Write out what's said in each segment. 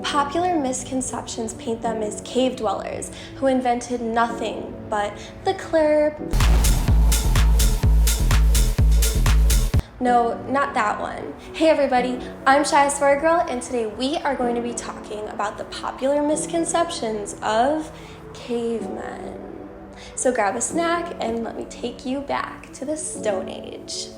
Popular misconceptions paint them as cave dwellers who invented nothing but the clear. No, not that one. Hey everybody, I'm Shy Swear Girl, and today we are going to be talking about the popular misconceptions of cavemen. So grab a snack and let me take you back to the Stone Age.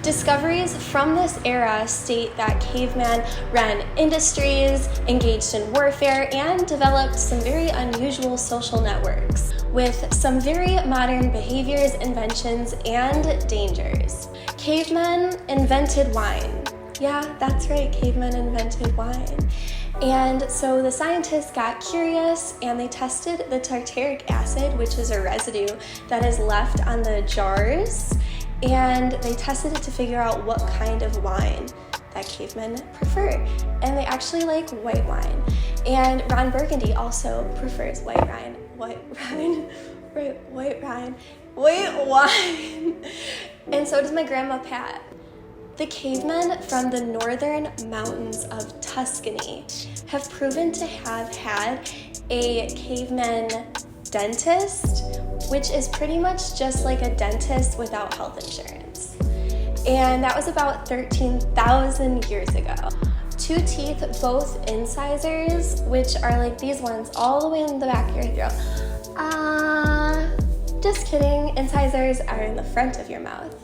Discoveries from this era state that cavemen ran industries, engaged in warfare, and developed some very unusual social networks, with some very modern behaviors, inventions, and dangers. Cavemen invented wine. Yeah, that's right, cavemen invented wine. And so the scientists got curious and they tested the tartaric acid, which is a residue that is left on the jars, and they tested it to figure out what kind of wine that cavemen prefer. And they actually like white wine. And Ron Burgundy also prefers white wine. And so does my grandma Pat. The cavemen from the northern mountains of Tuscany have proven to have had a caveman dentist, which is pretty much just like a dentist without health insurance. And that was about 13,000 years ago. 2 teeth, both incisors, which are like these ones all the way in the back of your throat. Just kidding, incisors are in the front of your mouth.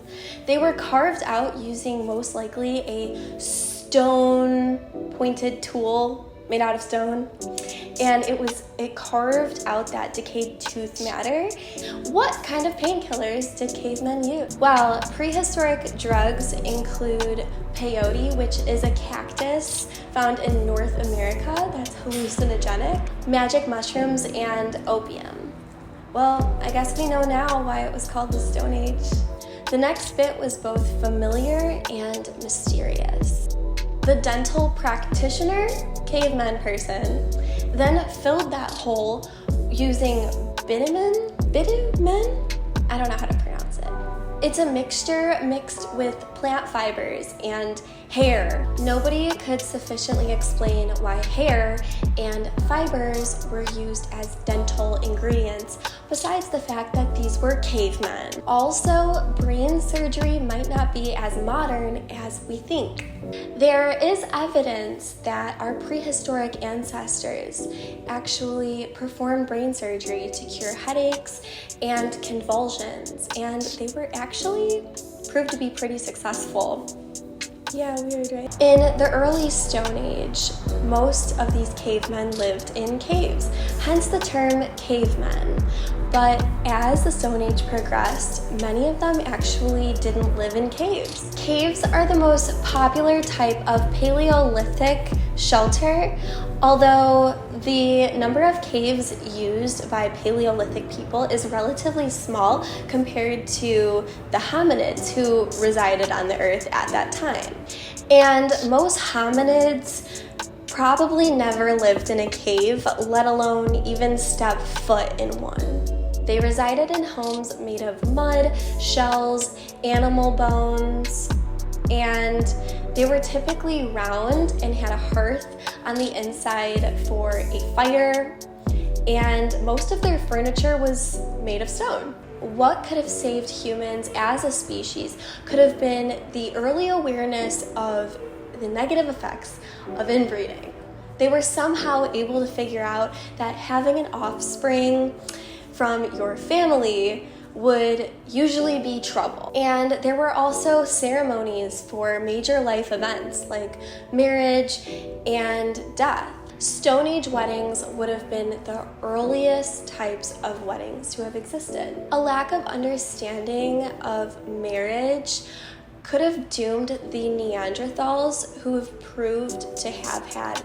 They were carved out using most likely a stone pointed tool made out of stone, and it carved out that decayed tooth matter. What kind of painkillers did cavemen use? Well, prehistoric drugs include peyote, which is a cactus found in North America that's hallucinogenic, magic mushrooms, and opium. Well, I guess we know now why it was called the Stone Age. The next bit was both familiar and mysterious. The dental practitioner, caveman person, then filled that hole using bitumen? I don't know how to pronounce it. It's a mixture mixed with plant fibers and hair. Nobody could sufficiently explain why hair and fibers were used as dental ingredients, besides the fact that these were cavemen. Also, brain surgery might not be as modern as we think. There is evidence that our prehistoric ancestors actually performed brain surgery to cure headaches and convulsions, and they were actually proved to be pretty successful. Yeah, weird, right? In the early Stone Age, most of these cavemen lived in caves, hence the term cavemen. But as the Stone Age progressed, many of them actually didn't live in caves. Caves are the most popular type of Paleolithic shelter, although the number of caves used by Paleolithic people is relatively small compared to the hominids who resided on the earth at that time. And most hominids probably never lived in a cave, let alone even step foot in one. They resided in homes made of mud, shells, animal bones, and they were typically round and had a hearth on the inside for a fire, and most of their furniture was made of stone. What could have saved humans as a species could have been the early awareness of the negative effects of inbreeding. They were somehow able to figure out that having an offspring from your family would usually be trouble. And there were also ceremonies for major life events like marriage and death. Stone Age weddings would have been the earliest types of weddings to have existed. A lack of understanding of marriage could have doomed the Neanderthals, who have proved to have had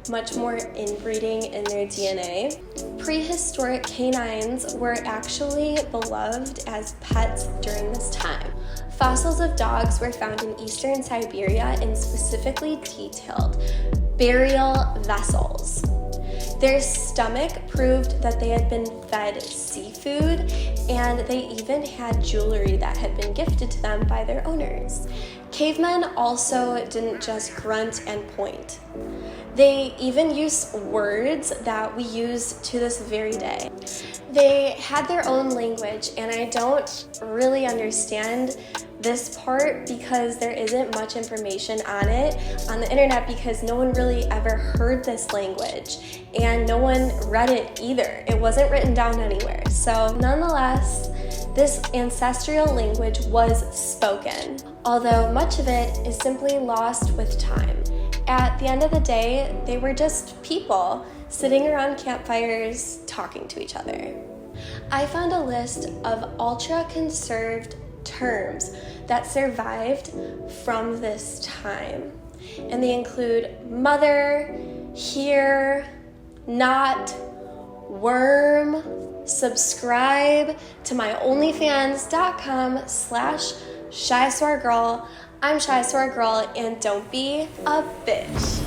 much more inbreeding in their DNA. Prehistoric canines were actually beloved as pets during this time. Fossils of dogs were found in eastern Siberia in specifically detailed burial vessels. Their stomach proved that they had been fed seafood, and they even had jewelry that had been gifted to them by their owners. Cavemen also didn't just grunt and point. They even used words that we use to this very day. They had their own language, and I don't really understand this part because there isn't much information on it on the internet, because no one really ever heard this language and no one read it either. It wasn't written down anywhere. So nonetheless, this ancestral language was spoken, although much of it is simply lost with time. At the end of the day, they were just people sitting around campfires talking to each other. I found a list of ultra-conserved terms that survived from this time, and they include mother, here, not, worm, subscribe to my onlyfans.com/ShySoreGirl. I'm ShySoreGirl, and don't be a bitch.